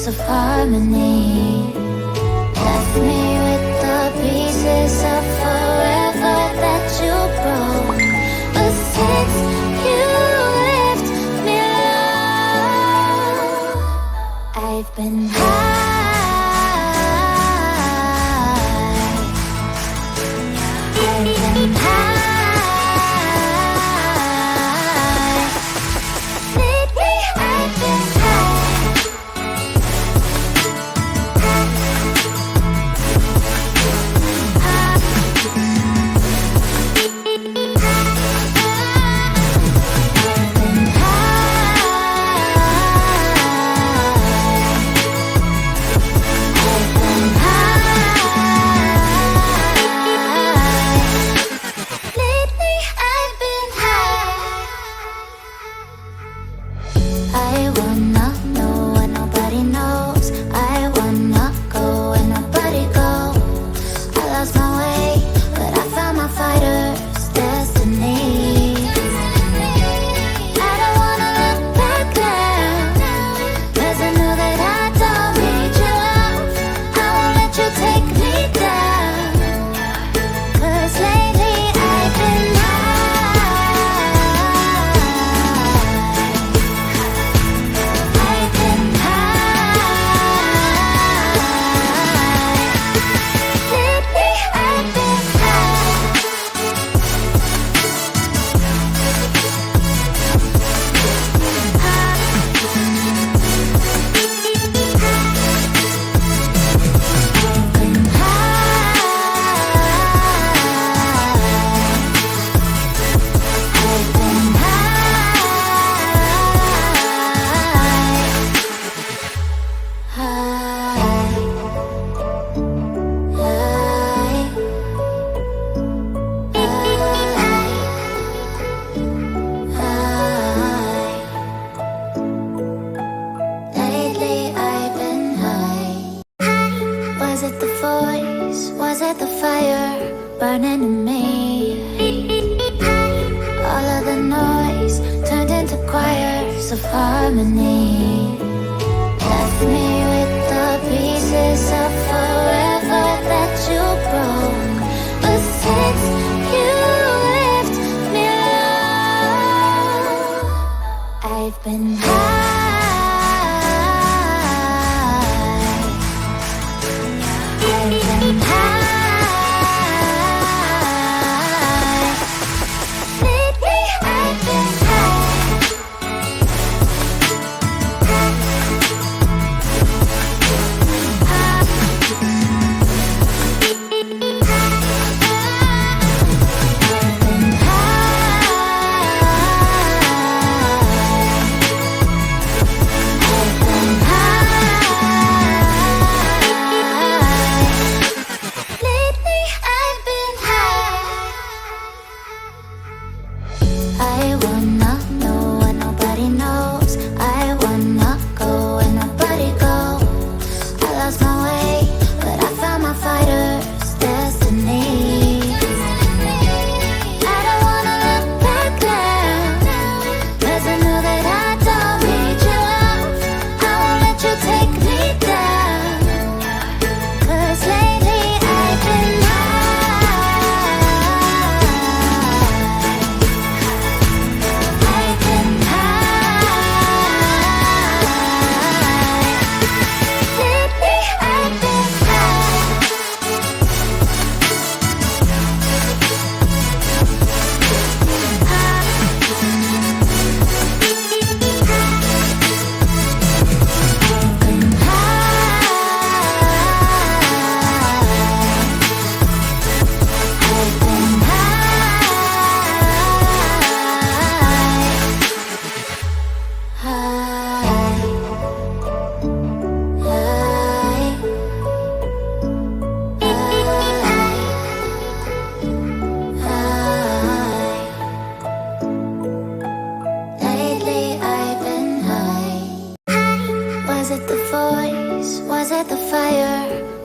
choirs of harmony. Left me with the pieces of forever that you broke. But since you left me alone, I've been high. I've been high. Lately I've been burning in me. All of the noise turned into choirs of harmony. Left me with the pieces of forever that you broke. But since you left me alone, I've been high. I've been high.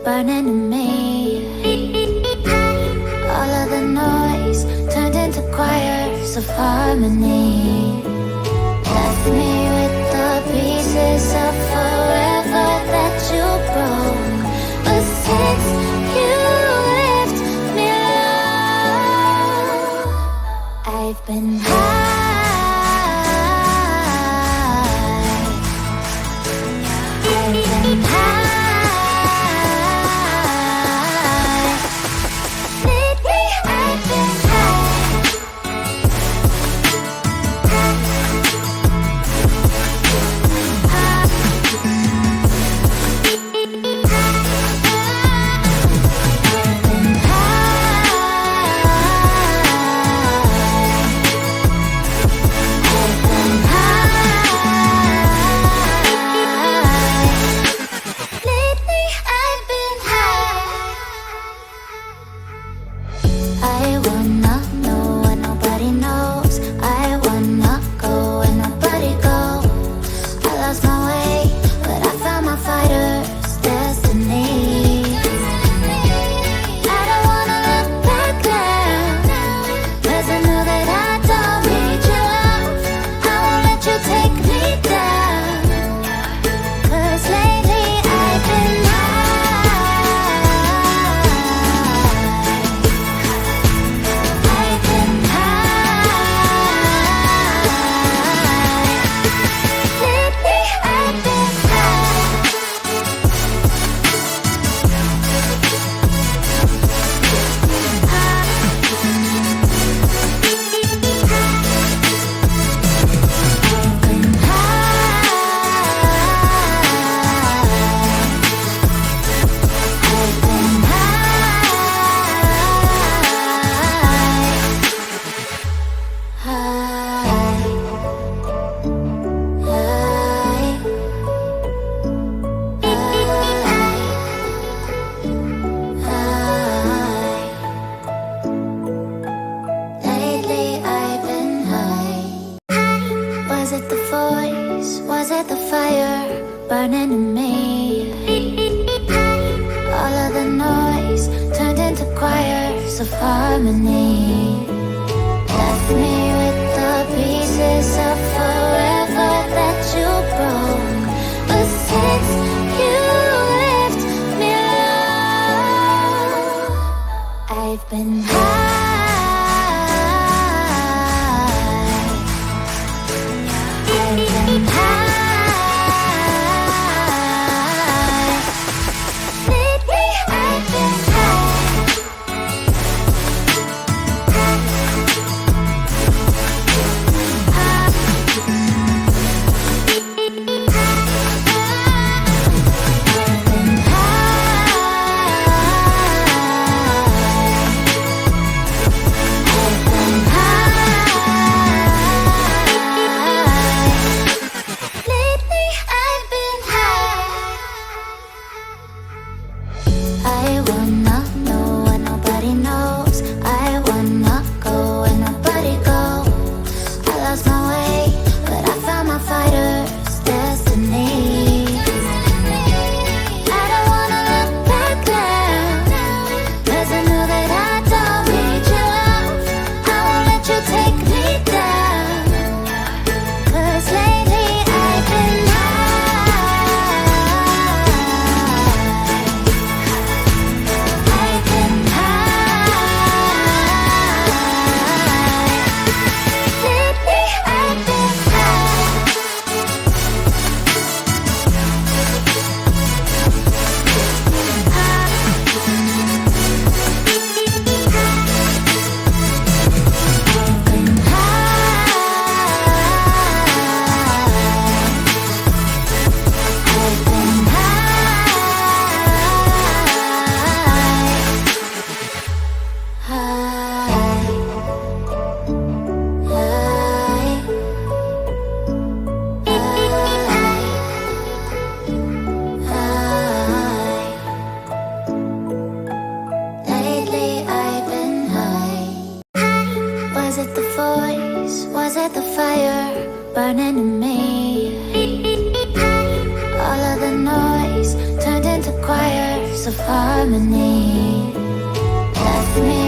Burning in me. All of the noise turned into choirs of harmony. Left me with the pieces of forever. fire burning in me. All of the noise turned into choirs of harmony. Left me with the pieces of forever that you broke. But since you left me alone, I've been high. I've been high. Lately I've been burning in me. All of the noise turned into choirs of harmony. Left me